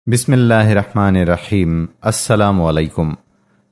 بسم اللہ الرحمن الرحیم۔ السلام علیکم۔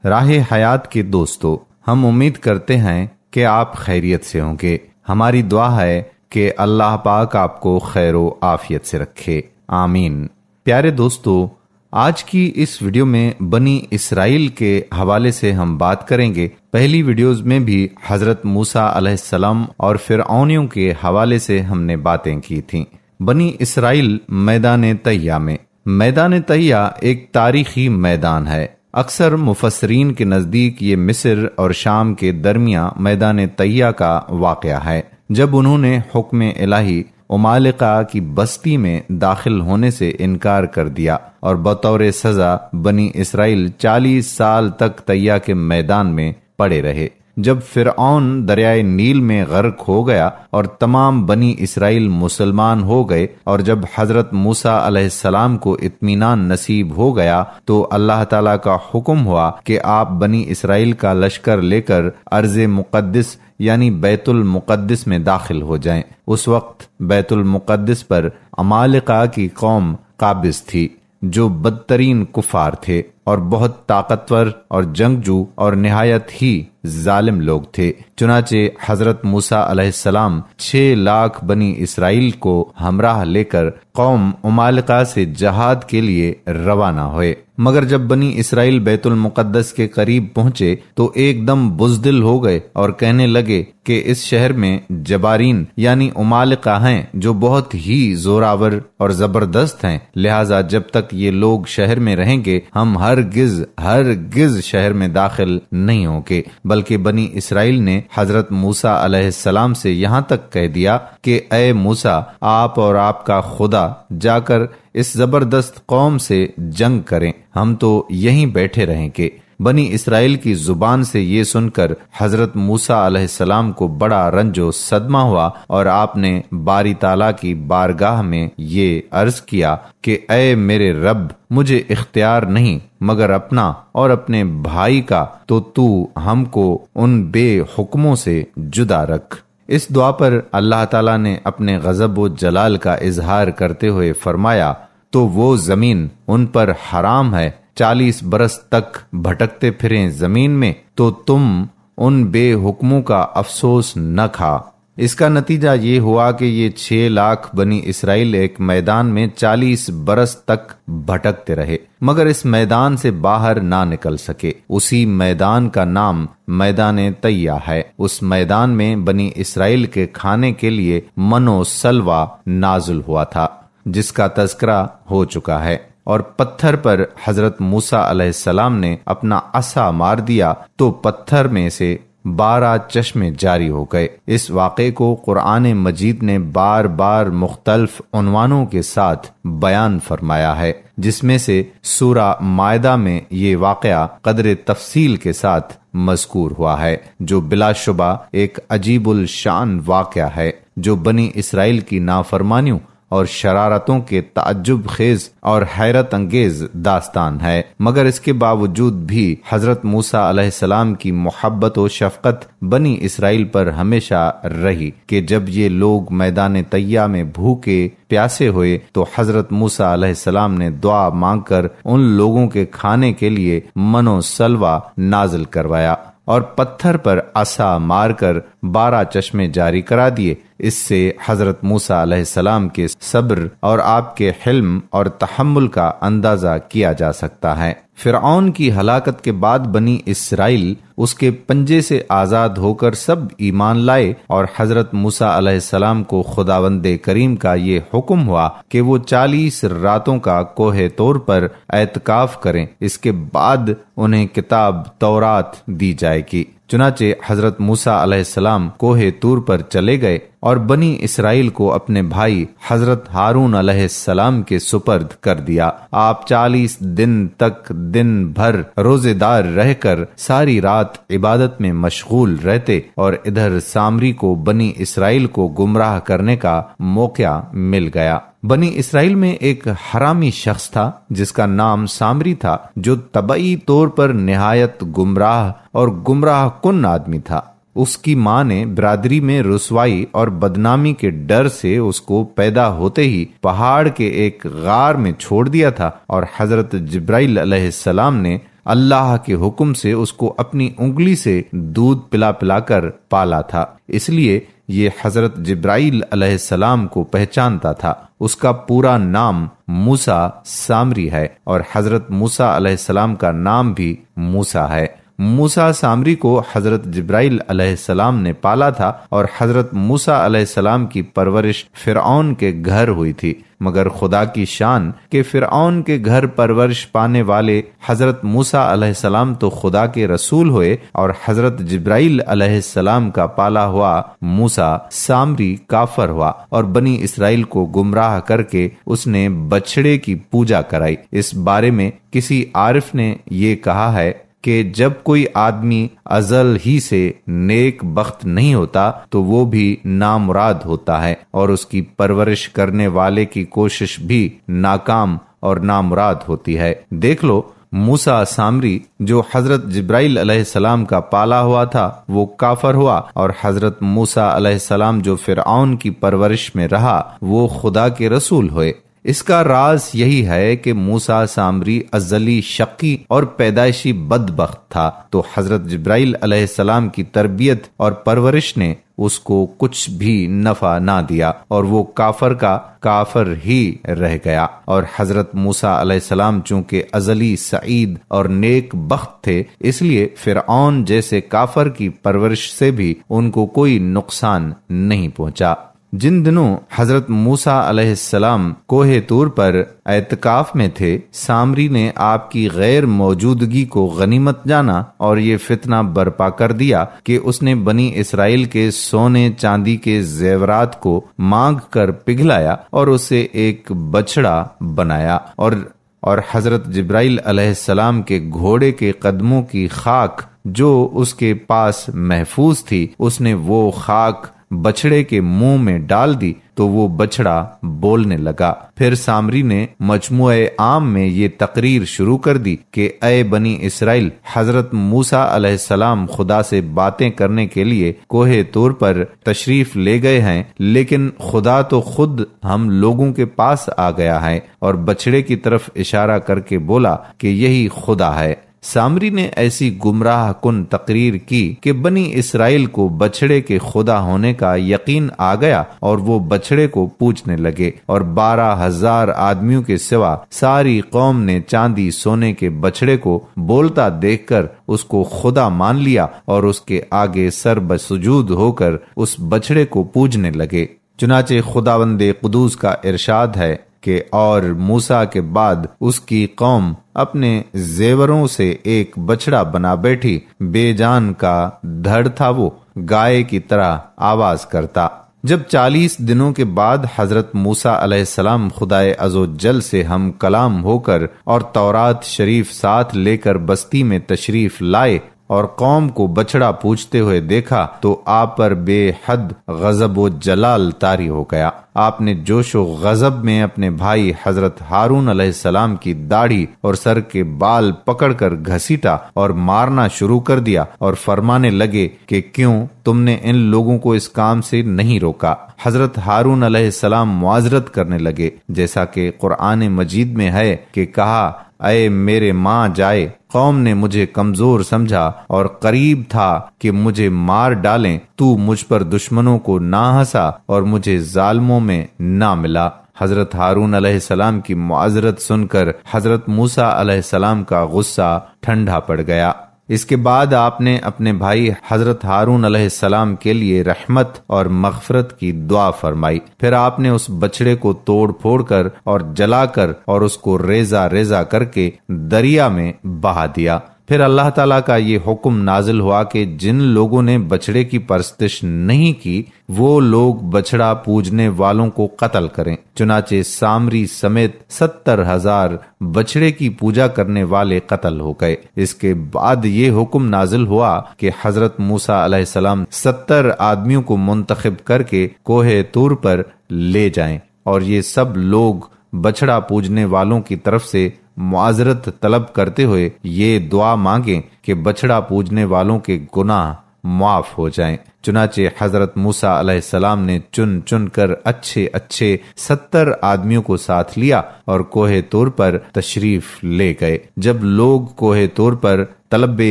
راہ حیات کے دوستو، ہم امید کرتے ہیں کہ آپ خیریت سے ہوں گے۔ ہماری دعا ہے کہ اللہ پاک آپ کو خیر و عافیت سے رکھے، آمین۔ پیارے دوستو، آج کی اس ویڈیو میں بنی اسرائیل کے حوالے سے ہم بات کریں گے۔ پہلی ویڈیوز میں بھی حضرت موسیٰ علیہ السلام اور فرعونیوں کے حوالے سے ہم نے باتیں کی تھیں۔ بنی اسرائیل میدان طیہ میں۔ میدان طیہ ایک تاریخی میدان ہے۔ اکثر مفسرین کے نزدیک یہ مصر اور شام کے درمیان میدان طیہ کا واقعہ ہے، جب انہوں نے حکم الہی عمالقہ کی بستی میں داخل ہونے سے انکار کر دیا اور بطور سزا بنی اسرائیل 40 سال تک طیہ کے میدان میں پڑے رہے۔ جب فرعون دریائے نیل میں غرق ہو گیا اور تمام بنی اسرائیل مسلمان ہو گئے، اور جب حضرت موسیٰ علیہ السلام کو اطمینان نصیب ہو گیا تو اللہ تعالیٰ کا حکم ہوا کہ آپ بنی اسرائیل کا لشکر لے کر ارض مقدس یعنی بیت المقدس میں داخل ہو جائیں۔ اس وقت بیت المقدس پر عمالقہ کی قوم قابض تھی، جو بدترین کفار تھے اور بہت طاقتور اور جنگجو اور نہایت ہی ظالم لوگ تھے۔ چنانچہ حضرت موسیٰ علیہ السلام 6 لاکھ بنی اسرائیل کو ہمراہ لے کر قوم عمالقہ سے جہاد کے لیے روانہ ہوئے۔ مگر جب بنی اسرائیل بیت المقدس کے قریب پہنچے تو ایک دم بزدل ہو گئے اور کہنے لگے کہ اس شہر میں جبارین یعنی عمالقہ ہیں جو بہت ہی زوراور اور زبردست ہیں، لہٰذا جب تک یہ لوگ شہر میں رہیں گے ہم ہرگز شہر میں داخل نہیں ہوں گے۔ بلکہ بنی اسرائیل نے حضرت موسیٰ علیہ السلام سے یہاں تک کہہ دیا کہ اے موسیٰ، آپ اور آپ کا خدا جا کر اس زبردست قوم سے جنگ کریں، ہم تو یہیں بیٹھے رہیں گے۔ بنی اسرائیل کی زبان سے یہ سن کر حضرت موسیٰ علیہ السلام کو بڑا رنج و صدمہ ہوا، اور آپ نے باری تعالیٰ کی بارگاہ میں یہ عرض کیا کہ اے میرے رب، مجھے اختیار نہیں مگر اپنا اور اپنے بھائی کا، تو ہم کو ان بے حکموں سے جدا رکھ۔ اس دعا پر اللہ تعالیٰ نے اپنے غضب و جلال کا اظہار کرتے ہوئے فرمایا، تو وہ زمین ان پر حرام ہے، 40 برس تک بھٹکتے پھریں زمین میں، تو تم ان بے حکموں کا افسوس نہ کھا۔ اس کا نتیجہ یہ ہوا کہ یہ 6 لاکھ بنی اسرائیل ایک میدان میں 40 برس تک بھٹکتے رہے، مگر اس میدان سے باہر نہ نکل سکے۔ اسی میدان کا نام میدان طیہ ہے۔ اس میدان میں بنی اسرائیل کے کھانے کے لیے من و سلوہ نازل ہوا تھا، جس کا تذکرہ ہو چکا ہے، اور پتھر پر حضرت موسیٰ علیہ السلام نے اپنا عصا مار دیا تو پتھر میں سے 12 چشمے جاری ہو گئے۔ اس واقعے کو قرآن مجید نے بار بار مختلف عنوانوں کے ساتھ بیان فرمایا ہے، جس میں سے سورہ مائدہ میں یہ واقعہ قدر تفصیل کے ساتھ مذکور ہوا ہے، جو بلا شبہ ایک عجیب الشان واقعہ ہے، جو بنی اسرائیل کی نافرمانیوں اور شرارتوں کے تعجب خیز اور حیرت انگیز داستان ہے۔ مگر اس کے باوجود بھی حضرت موسیٰ علیہ السلام کی محبت و شفقت بنی اسرائیل پر ہمیشہ رہی کہ جب یہ لوگ میدان طیہ میں بھوکے پیاسے ہوئے تو حضرت موسیٰ علیہ السلام نے دعا مانگ کر ان لوگوں کے کھانے کے لیے من و سلوہ نازل کروایا اور پتھر پر عصا مار کر 12 چشمے جاری کرا دیے۔ اس سے حضرت موسیٰ علیہ السلام کے صبر اور آپ کے حلم اور تحمل کا اندازہ کیا جا سکتا ہے۔ فرعون کی ہلاکت کے بعد بنی اسرائیل اس کے پنجے سے آزاد ہو کر سب ایمان لائے، اور حضرت موسیٰ علیہ السلام کو خداوند کریم کا یہ حکم ہوا کہ وہ 40 راتوں کا کوہ طور پر اعتکاف کریں، اس کے بعد انہیں کتاب تورات دی جائے گی۔ چنانچہ حضرت موسیٰ علیہ السلام کوہ طور پر چلے گئے اور بنی اسرائیل کو اپنے بھائی حضرت ہارون علیہ السلام کے سپرد کر دیا۔ آپ 40 دن تک دن بھر روزے دار رہ کر ساری رات عبادت میں مشغول رہتے، اور ادھر سامری کو بنی اسرائیل کو گمراہ کرنے کا موقع مل گیا۔ بنی اسرائیل میں ایک حرامی شخص تھا جس کا نام سامری تھا، جو طبعی طور پر نہایت گمراہ اور گمراہ کن آدمی تھا۔ اس کی ماں نے برادری میں رسوائی اور بدنامی کے ڈر سے اس کو پیدا ہوتے ہی پہاڑ کے ایک غار میں چھوڑ دیا تھا، اور حضرت جبرائیل علیہ السلام نے اللہ کے حکم سے اس کو اپنی انگلی سے دودھ پلا پلا کر پالا تھا، اس لیے یہ حضرت جبرائیل علیہ السلام کو پہچانتا تھا۔ اس کا پورا نام موسیٰ سامری ہے، اور حضرت موسیٰ علیہ السلام کا نام بھی موسیٰ ہے۔ موسیٰ سامری کو حضرت جبرائیل علیہ السلام نے پالا تھا، اور حضرت موسیٰ علیہ السلام کی پرورش فرعون کے گھر ہوئی تھی، مگر خدا کی شان کہ فرعون کے گھر پرورش پانے والے حضرت موسیٰ علیہ السلام تو خدا کے رسول ہوئے، اور حضرت جبرائیل علیہ السلام کا پالا ہوا موسیٰ سامری کافر ہوا، اور بنی اسرائیل کو گمراہ کر کے اس نے بچھڑے کی پوجا کرائی۔ اس بارے میں کسی عارف نے یہ کہا ہے کہ جب کوئی آدمی ازل ہی سے نیک بخت نہیں ہوتا تو وہ بھی نامراد ہوتا ہے، اور اس کی پرورش کرنے والے کی کوشش بھی ناکام اور نامراد ہوتی ہے۔ دیکھ لو، موسیٰ سامری جو حضرت جبرائیل علیہ السلام کا پالا ہوا تھا وہ کافر ہوا، اور حضرت موسیٰ علیہ السلام جو فرعون کی پرورش میں رہا وہ خدا کے رسول ہوئے۔ اس کا راز یہی ہے کہ موسیٰ سامری ازلی شقی اور پیدائشی بدبخت تھا، تو حضرت جبرائیل علیہ السلام کی تربیت اور پرورش نے اس کو کچھ بھی نفع نہ دیا، اور وہ کافر کا کافر ہی رہ گیا۔ اور حضرت موسیٰ علیہ السلام چونکہ ازلی سعید اور نیک بخت تھے، اس لیے فرعون جیسے کافر کی پرورش سے بھی ان کو کوئی نقصان نہیں پہنچا۔ جن دنوں حضرت موسیٰ علیہ السلام کوہ طور پر اعتکاف میں تھے، سامری نے آپ کی غیر موجودگی کو غنیمت جانا اور یہ فتنہ برپا کر دیا کہ اس نے بنی اسرائیل کے سونے چاندی کے زیورات کو مانگ کر پگھلایا اور اسے ایک بچڑا بنایا، اور حضرت جبرائیل علیہ السلام کے گھوڑے کے قدموں کی خاک جو اس کے پاس محفوظ تھی، اس نے وہ خاک بچڑے کے منہ میں ڈال دی تو وہ بچڑا بولنے لگا۔ پھر سامری نے مجموعہ عام میں یہ تقریر شروع کر دی کہ اے بنی اسرائیل، حضرت موسیٰ علیہ السلام خدا سے باتیں کرنے کے لیے کوہ طور پر تشریف لے گئے ہیں، لیکن خدا تو خود ہم لوگوں کے پاس آ گیا ہے، اور بچڑے کی طرف اشارہ کر کے بولا کہ یہی خدا ہے۔ سامری نے ایسی گمراہ کن تقریر کی کہ بنی اسرائیل کو بچڑے کے خدا ہونے کا یقین آ گیا، اور وہ بچڑے کو پوجنے لگے، اور 12,000 آدمیوں کے سوا ساری قوم نے چاندی سونے کے بچڑے کو بولتا دیکھ کر اس کو خدا مان لیا، اور اس کے آگے سر بسجود ہو کر اس بچڑے کو پوجنے لگے۔ چنانچہ خداوند قدوس کا ارشاد ہے کہ اور موسیٰ کے بعد اس کی قوم اپنے زیوروں سے ایک بچڑا بنا بیٹھی، بے جان کا دھڑ تھا، وہ گائے کی طرح آواز کرتا۔ جب 40 دنوں کے بعد حضرت موسیٰ علیہ السلام خدائے عزوجل سے ہم کلام ہو کر اور تورات شریف ساتھ لے کر بستی میں تشریف لائے اور قوم کو بچڑا پوجتے ہوئے دیکھا تو آپ پر بے حد غضب و جلال طاری ہو گیا۔ آپ نے جوش و غضب میں اپنے بھائی حضرت ہارون علیہ السلام کی داڑھی اور سر کے بال پکڑ کر گھسیٹا اور مارنا شروع کر دیا، اور فرمانے لگے کہ کیوں تم نے ان لوگوں کو اس کام سے نہیں روکا۔ حضرت ہارون علیہ السلام معذرت کرنے لگے، جیسا کہ قرآن مجید میں ہے کہ کہا، اے میرے ماں جائے، قوم نے مجھے کمزور سمجھا اور قریب تھا کہ مجھے مار ڈالیں، تو مجھ پر دشمنوں کو نہ ہنسا اور مجھے ظالموں میں نہ ملا۔ حضرت ہارون علیہ السلام کی معذرت سن کر حضرت موسیٰ علیہ السلام کا غصہ ٹھنڈا پڑ گیا۔ اس کے بعد آپ نے اپنے بھائی حضرت ہارون علیہ السلام کے لیے رحمت اور مغفرت کی دعا فرمائی۔ پھر آپ نے اس بچڑے کو توڑ پھوڑ کر اور جلا کر اور اس کو ریزہ ریزہ کر کے دریا میں بہا دیا۔ پھر اللہ تعالیٰ کا یہ حکم نازل ہوا کہ جن لوگوں نے بچڑے کی پرستش نہیں کی وہ لوگ بچڑا پوجنے والوں کو قتل کریں۔ چنانچہ سامری سمیت 70,000 بچڑے کی پوجا کرنے والے قتل ہو گئے۔ اس کے بعد یہ حکم نازل ہوا کہ حضرت موسیٰ علیہ السلام 70 آدمیوں کو منتخب کر کے کوہ طور پر لے جائیں، اور یہ سب لوگ بچڑا پوجنے والوں کی طرف سے معذرت طلب کرتے ہوئے یہ دعا مانگیں کہ بچڑا پوجنے والوں کے گناہ معاف ہو جائیں۔ چنانچہ حضرت موسیٰ علیہ السلام نے چن چن کر اچھے 70 آدمیوں کو ساتھ لیا اور کوہ طور پر تشریف لے گئے۔ جب لوگ کوہ طور پر طلب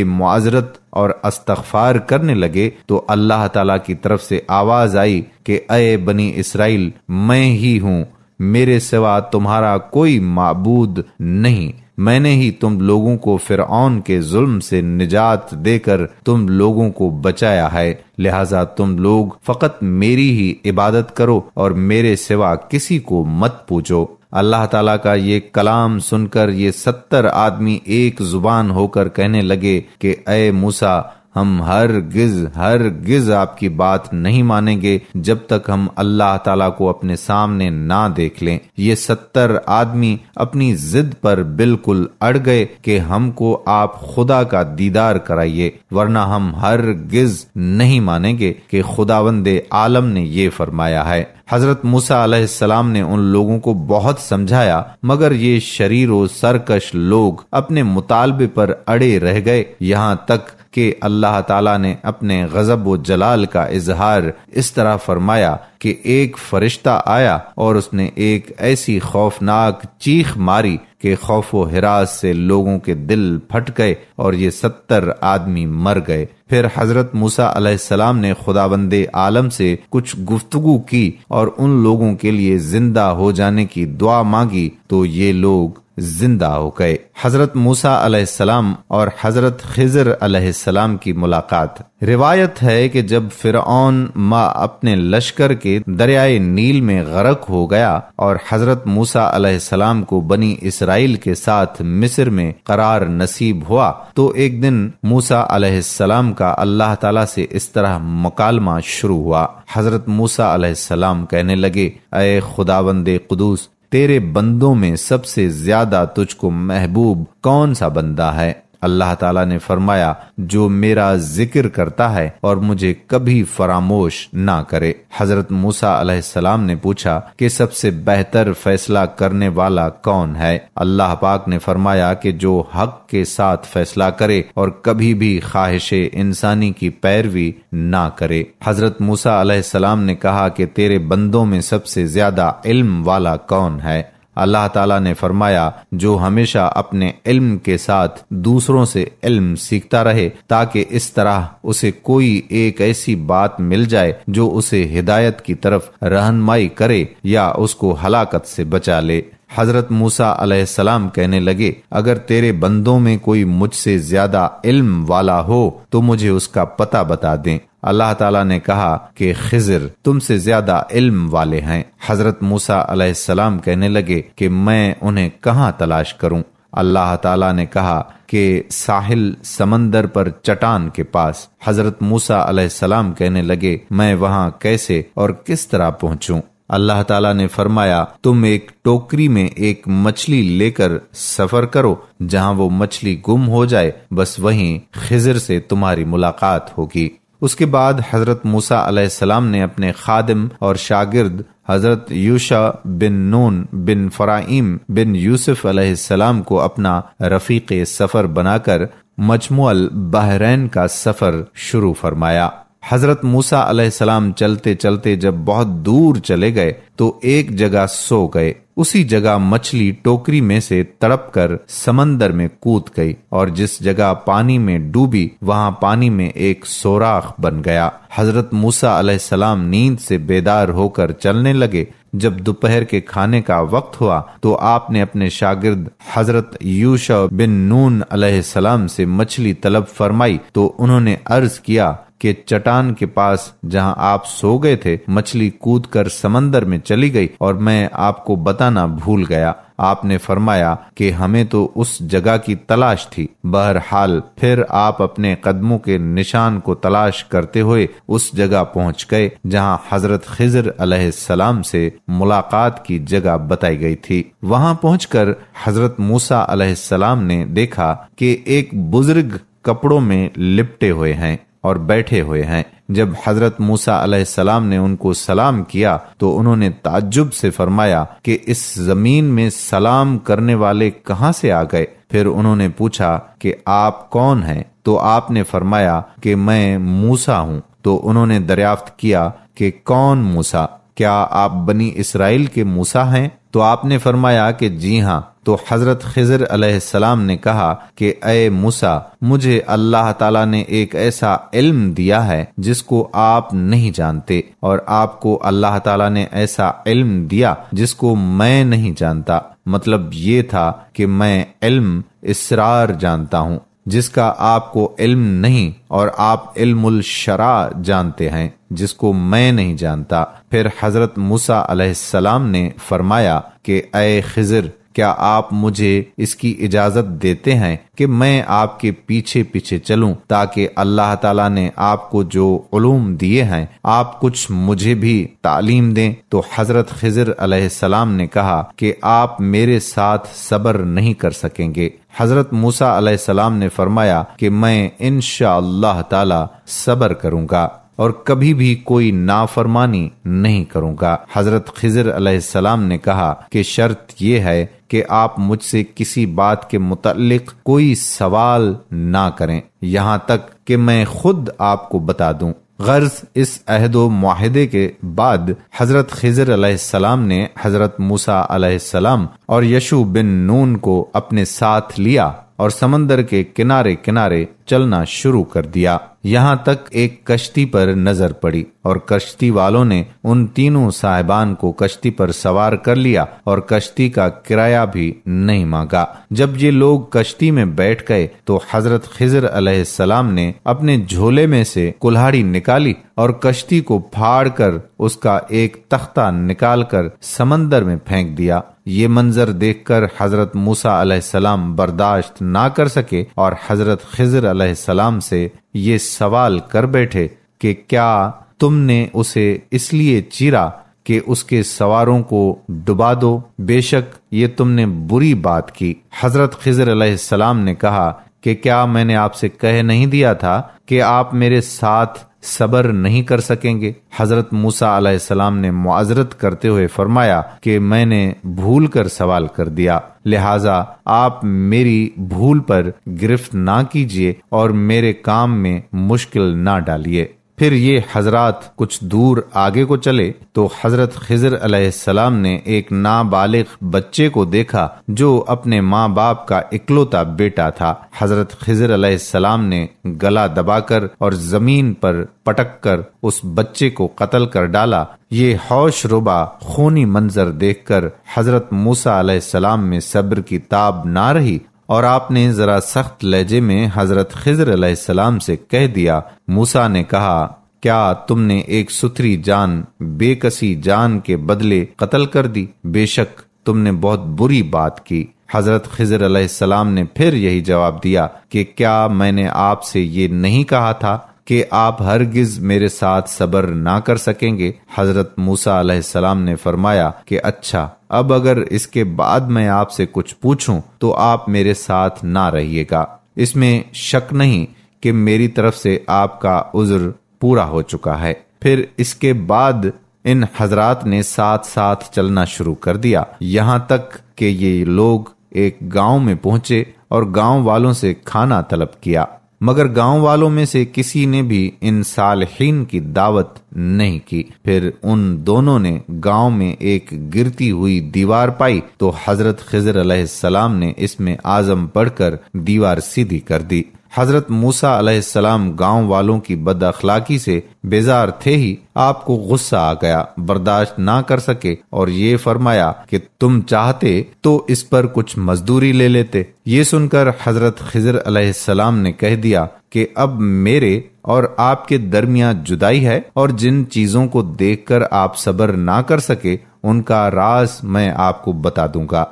معذرت اور استغفار کرنے لگے تو اللہ تعالیٰ کی طرف سے آواز آئی کہ اے بنی اسرائیل، میں ہی ہوں، میرے سوا تمہارا کوئی معبود نہیں۔ میں نے ہی تم لوگوں کو فرعون کے ظلم سے نجات دے کر تم لوگوں کو بچایا ہے، لہذا تم لوگ فقط میری ہی عبادت کرو اور میرے سوا کسی کو مت پوچھو۔ اللہ تعالیٰ کا یہ کلام سن کر یہ 70 آدمی ایک زبان ہو کر کہنے لگے کہ اے موسیٰ، ہم ہرگز آپ کی بات نہیں مانیں گے جب تک ہم اللہ تعالیٰ کو اپنے سامنے نہ دیکھ لیں۔ یہ 70 آدمی اپنی ضد پر بالکل اڑ گئے کہ ہم کو آپ خدا کا دیدار کرائیے، ورنہ ہم ہرگز نہیں مانیں گے کہ خداوند عالم نے یہ فرمایا ہے۔ حضرت موسیٰ علیہ السلام نے ان لوگوں کو بہت سمجھایا، مگر یہ شریر و سرکش لوگ اپنے مطالبے پر اڑے رہ گئے، یہاں تک کہ اللہ تعالیٰ نے اپنے غضب و جلال کا اظہار اس طرح فرمایا کہ ایک فرشتہ آیا اور اس نے ایک ایسی خوفناک چیخ ماری کہ خوف و ہراس سے لوگوں کے دل پھٹ گئے اور یہ 70 آدمی مر گئے۔ پھر حضرت موسیٰ علیہ السلام نے خداوند عالم سے کچھ گفتگو کی اور ان لوگوں کے لیے زندہ ہو جانے کی دعا مانگی تو یہ لوگ زندہ ہو گئے۔ حضرت موسیٰ علیہ السلام اور حضرت خضر علیہ السلام کی ملاقات۔ روایت ہے کہ جب فرعون اپنے لشکر کے دریائے نیل میں غرق ہو گیا اور حضرت موسیٰ علیہ السلام کو بنی اسرائیل کے ساتھ مصر میں قرار نصیب ہوا تو ایک دن موسیٰ علیہ السلام کا اللہ تعالیٰ سے اس طرح مکالمہ شروع ہوا۔ حضرت موسیٰ علیہ السلام کہنے لگے، اے خداوند قدوس، تیرے بندوں میں سب سے زیادہ تجھ کو محبوب کون سا بندہ ہے؟ اللہ تعالیٰ نے فرمایا، جو میرا ذکر کرتا ہے اور مجھے کبھی فراموش نہ کرے۔ حضرت موسیٰ علیہ السلام نے پوچھا کہ سب سے بہتر فیصلہ کرنے والا کون ہے؟ اللہ پاک نے فرمایا کہ جو حق کے ساتھ فیصلہ کرے اور کبھی بھی خواہش انسانی کی پیروی نہ کرے۔ حضرت موسیٰ علیہ السلام نے کہا کہ تیرے بندوں میں سب سے زیادہ علم والا کون ہے؟ اللہ تعالیٰ نے فرمایا، جو ہمیشہ اپنے علم کے ساتھ دوسروں سے علم سیکھتا رہے تاکہ اس طرح اسے کوئی ایک ایسی بات مل جائے جو اسے ہدایت کی طرف رہنمائی کرے یا اس کو ہلاکت سے بچا لے۔ حضرت موسیٰ علیہ السلام کہنے لگے، اگر تیرے بندوں میں کوئی مجھ سے زیادہ علم والا ہو تو مجھے اس کا پتہ بتا دیں۔ اللہ تعالیٰ نے کہا کہ خضر تم سے زیادہ علم والے ہیں۔ حضرت موسیٰ علیہ السلام کہنے لگے کہ میں انہیں کہاں تلاش کروں؟ اللہ تعالیٰ نے کہا کہ ساحل سمندر پر چٹان کے پاس۔ حضرت موسیٰ علیہ السلام کہنے لگے، میں وہاں کیسے اور کس طرح پہنچوں؟ اللہ تعالیٰ نے فرمایا، تم ایک ٹوکری میں ایک مچھلی لے کر سفر کرو، جہاں وہ مچھلی گم ہو جائے بس وہیں خضر سے تمہاری ملاقات ہوگی۔ اس کے بعد حضرت موسیٰ علیہ السلام نے اپنے خادم اور شاگرد حضرت یوشع بن نون بن فرائیم بن یوسف علیہ السلام کو اپنا رفیق سفر بنا کر مجموع البحرین کا سفر شروع فرمایا۔ حضرت موسیٰ علیہ السلام چلتے چلتے جب بہت دور چلے گئے تو ایک جگہ سو گئے۔ اسی جگہ مچھلی ٹوکری میں سے تڑپ کر سمندر میں کود گئی اور جس جگہ پانی میں ڈوبی وہاں پانی میں ایک سوراخ بن گیا۔ حضرت موسیٰ علیہ السلام نیند سے بیدار ہو کر چلنے لگے۔ جب دوپہر کے کھانے کا وقت ہوا تو آپ نے اپنے شاگرد حضرت یوشع بن نون علیہ السلام سے مچھلی طلب فرمائی تو انہوں نے عرض کیا کہ چٹان کے پاس جہاں آپ سو گئے تھے مچھلی کود کر سمندر میں چلی گئی اور میں آپ کو بتانا بھول گیا۔ آپ نے فرمایا کہ ہمیں تو اس جگہ کی تلاش تھی۔ بہرحال پھر آپ اپنے قدموں کے نشان کو تلاش کرتے ہوئے اس جگہ پہنچ گئے جہاں حضرت خضر علیہ السلام سے ملاقات کی جگہ بتائی گئی تھی۔ وہاں پہنچ کر حضرت موسیٰ علیہ السلام نے دیکھا کہ ایک بزرگ کپڑوں میں لپٹے ہوئے ہیں اور بیٹھے ہوئے ہیں۔ جب حضرت موسیٰ علیہ السلام نے ان کو سلام کیا تو انہوں نے تعجب سے فرمایا کہ اس زمین میں سلام کرنے والے کہاں سے آ گئے؟ پھر انہوں نے پوچھا کہ آپ کون ہیں؟ تو آپ نے فرمایا کہ میں موسیٰ ہوں۔ تو انہوں نے دریافت کیا کہ کون موسیٰ؟ کیا آپ بنی اسرائیل کے موسیٰ ہیں؟ تو آپ نے فرمایا کہ جی ہاں۔ تو حضرت خضر علیہ السلام نے کہا کہ اے موسیٰ، مجھے اللہ تعالیٰ نے ایک ایسا علم دیا ہے جس کو آپ نہیں جانتے، اور آپ کو اللہ تعالیٰ نے ایسا علم دیا جس کو میں نہیں جانتا۔ مطلب یہ تھا کہ میں علم اسرار جانتا ہوں جس کا آپ کو علم نہیں، اور آپ علم الشرع جانتے ہیں جس کو میں نہیں جانتا۔ پھر حضرت موسیٰ علیہ السلام نے فرمایا کہ اے خضر، کیا آپ مجھے اس کی اجازت دیتے ہیں کہ میں آپ کے پیچھے پیچھے چلوں، تاکہ اللہ تعالیٰ نے آپ کو جو علوم دیے ہیں آپ کچھ مجھے بھی تعلیم دیں؟ تو حضرت خضر علیہ السلام نے کہا کہ آپ میرے ساتھ صبر نہیں کر سکیں گے۔ حضرت موسیٰ علیہ السلام نے فرمایا کہ میں انشاءاللہ تعالی صبر کروں گا اور کبھی بھی کوئی نافرمانی نہیں کروں گا۔ حضرت خضر علیہ السلام نے کہا کہ شرط یہ ہے کہ آپ مجھ سے کسی بات کے متعلق کوئی سوال نہ کریں یہاں تک کہ میں خود آپ کو بتا دوں۔ غرض اس عہد و معاہدے کے بعد حضرت خضر علیہ السلام نے حضرت موسیٰ علیہ السلام اور یشوع بن نون کو اپنے ساتھ لیا اور سمندر کے کنارے کنارے چلنا شروع کر دیا، یہاں تک ایک کشتی پر نظر پڑی، اور کشتی والوں نے ان تینوں صاحبان کو کشتی پر سوار کر لیا اور کشتی کا کرایہ بھی نہیں مانگا۔ جب یہ لوگ کشتی میں بیٹھ گئے تو حضرت خضر علیہ السلام نے اپنے جھولے میں سے کلہاڑی نکالی اور کشتی کو پھاڑ کر اس کا ایک تختہ نکال کر سمندر میں پھینک دیا۔ یہ منظر دیکھ کر حضرت موسیٰ علیہ السلام برداشت نہ کر سکے اور حضرت خضر علیہ السلام سے یہ سوال کر بیٹھے کہ کیا تم نے اسے اس لیے چیرا کہ اس کے سواروں کو ڈبا دو؟ بے شک یہ تم نے بری بات کی۔ حضرت خضر علیہ السلام نے کہا کہ کیا میں نے آپ سے کہہ نہیں دیا تھا کہ آپ میرے ساتھ صبر نہیں کر سکیں گے؟ حضرت موسیٰ علیہ السلام نے معذرت کرتے ہوئے فرمایا کہ میں نے بھول کر سوال کر دیا، لہٰذا آپ میری بھول پر گرفت نہ کیجیے اور میرے کام میں مشکل نہ ڈالیے۔ پھر یہ حضرات کچھ دور آگے کو چلے تو حضرت خضر علیہ السلام نے ایک نابالغ بچے کو دیکھا جو اپنے ماں باپ کا اکلوتا بیٹا تھا۔ حضرت خضر علیہ السلام نے گلا دبا کر اور زمین پر پٹک کر اس بچے کو قتل کر ڈالا۔ یہ ہوش ربا خونی منظر دیکھ کر حضرت موسیٰ علیہ السلام میں صبر کی تاب نہ رہی، اور آپ نے ذرا سخت لہجے میں حضرت خضر علیہ السلام سے کہہ دیا۔ موسیٰ نے کہا کیا تم نے ایک ستھری جان بے کسی جان کے بدلے قتل کر دی؟ بے شک تم نے بہت بری بات کی۔ حضرت خضر علیہ السلام نے پھر یہی جواب دیا کہ کیا میں نے آپ سے یہ نہیں کہا تھا کہ آپ ہرگز میرے ساتھ صبر نہ کر سکیں گے؟ حضرت موسیٰ علیہ السلام نے فرمایا کہ اچھا، اب اگر اس کے بعد میں آپ سے کچھ پوچھوں تو آپ میرے ساتھ نہ رہیے گا۔ اس میں شک نہیں کہ میری طرف سے آپ کا عذر پورا ہو چکا ہے۔ پھر اس کے بعد ان حضرات نے ساتھ ساتھ چلنا شروع کر دیا، یہاں تک کہ یہ لوگ ایک گاؤں میں پہنچے اور گاؤں والوں سے کھانا طلب کیا، مگر گاؤں والوں میں سے کسی نے بھی ان صالحین کی دعوت نہیں کی۔ پھر ان دونوں نے گاؤں میں ایک گرتی ہوئی دیوار پائی تو حضرت خضر علیہ السلام نے اس میں اعظم پڑھ کر دیوار سیدھی کر دی۔ حضرت موسیٰ علیہ السلام گاؤں والوں کی بد اخلاقی سے بیزار تھے ہی آپ کو غصہ آ گیا، برداشت نہ کر سکے اور یہ فرمایا کہ تم چاہتے تو اس پر کچھ مزدوری لے لیتے۔ یہ سن کر حضرت خضر علیہ السلام نے کہہ دیا کہ اب میرے اور آپ کے درمیان جدائی ہے، اور جن چیزوں کو دیکھ کر آپ صبر نہ کر سکے ان کا راز میں آپ کو بتا دوں گا۔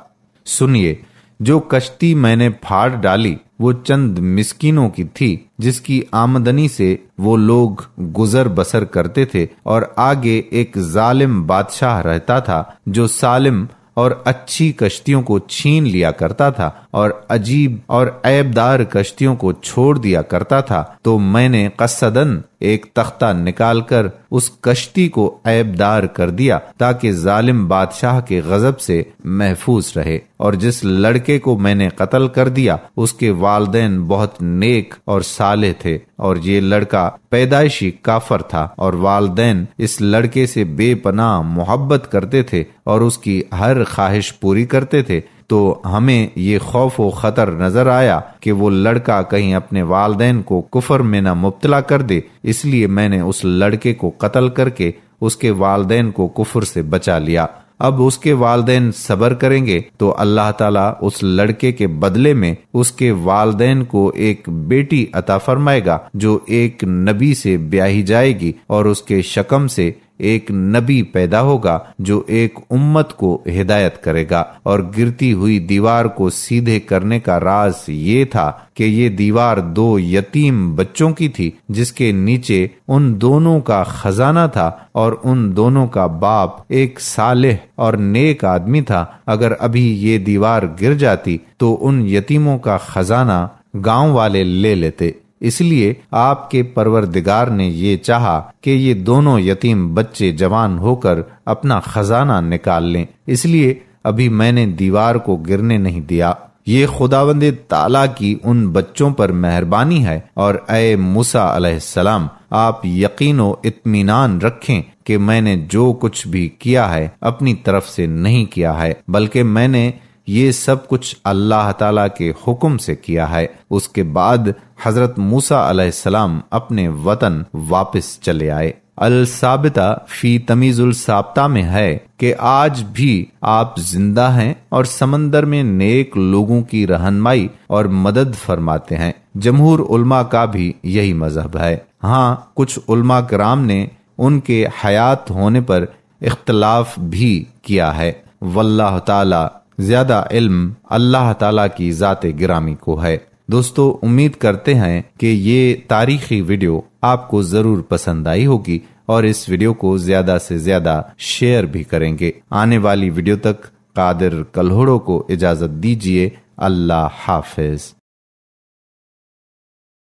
سنیے، جو کشتی میں نے پھاڑ ڈالی وہ چند مسکینوں کی تھی جس کی آمدنی سے وہ لوگ گزر بسر کرتے تھے، اور آگے ایک ظالم بادشاہ رہتا تھا جو سالم اور اچھی کشتیوں کو چھین لیا کرتا تھا اور عجیب اور عیبدار کشتیوں کو چھوڑ دیا کرتا تھا۔ تو میں نے قصدن ایک تختہ نکال کر اس کشتی کو عیبدار کر دیا تاکہ ظالم بادشاہ کے غضب سے محفوظ رہے، اور جس لڑکے کو میں نے قتل کر دیا اس کے والدین بہت نیک اور صالح تھے، اور یہ لڑکا پیدائشی کافر تھا، اور والدین اس لڑکے سے بے پناہ محبت کرتے تھے اور اس کی ہر خواہش پوری کرتے تھے۔ تو ہمیں یہ خوف و خطر نظر آیا کہ وہ لڑکا کہیں اپنے والدین کو کفر میں نہ مبتلا کر دے، اس لیے میں نے اس لڑکے کو قتل کر کے اس کے والدین کو کفر سے بچا لیا۔ اب اس کے والدین صبر کریں گے تو اللہ تعالیٰ اس لڑکے کے بدلے میں اس کے والدین کو ایک بیٹی عطا فرمائے گا جو ایک نبی سے بیاہی جائے گی، اور اس کے شکم سے ایک نبی پیدا ہوگا جو ایک امت کو ہدایت کرے گا۔ اور گرتی ہوئی دیوار کو سیدھے کرنے کا راز یہ تھا کہ یہ دیوار 2 یتیم بچوں کی تھی جس کے نیچے ان دونوں کا خزانہ تھا، اور ان دونوں کا باپ ایک صالح اور نیک آدمی تھا۔ اگر ابھی یہ دیوار گر جاتی تو ان یتیموں کا خزانہ گاؤں والے لے لیتے، اس لیے آپ کے پروردگار نے یہ چاہا کہ یہ دونوں یتیم بچے جوان ہو کر اپنا خزانہ نکال لیں، اس لیے ابھی میں نے دیوار کو گرنے نہیں دیا۔ یہ خداوند تعالیٰ کی ان بچوں پر مہربانی ہے، اور اے موسیٰ علیہ السلام، آپ یقین و اطمینان رکھیں کہ میں نے جو کچھ بھی کیا ہے اپنی طرف سے نہیں کیا ہے، بلکہ میں نے یہ سب کچھ اللہ تعالیٰ کے حکم سے کیا ہے۔ اس کے بعد حضرت موسیٰ علیہ السلام اپنے وطن واپس چلے آئے۔ الثابتہ فی تمیز الثابتہ میں ہے کہ آج بھی آپ زندہ ہیں اور سمندر میں نیک لوگوں کی رہنمائی اور مدد فرماتے ہیں۔ جمہور علماء کا بھی یہی مذہب ہے۔ ہاں، کچھ علماء کرام نے ان کے حیات ہونے پر اختلاف بھی کیا ہے۔ واللہ تعالی زیادہ علم اللہ تعالیٰ کی ذات گرامی کو ہے۔ دوستو، امید کرتے ہیں کہ یہ تاریخی ویڈیو آپ کو ضرور پسند آئی ہوگی، اور اس ویڈیو کو زیادہ سے زیادہ شیئر بھی کریں گے۔ آنے والی ویڈیو تک قادر کلہوڑو کو اجازت دیجیے۔ اللہ حافظ۔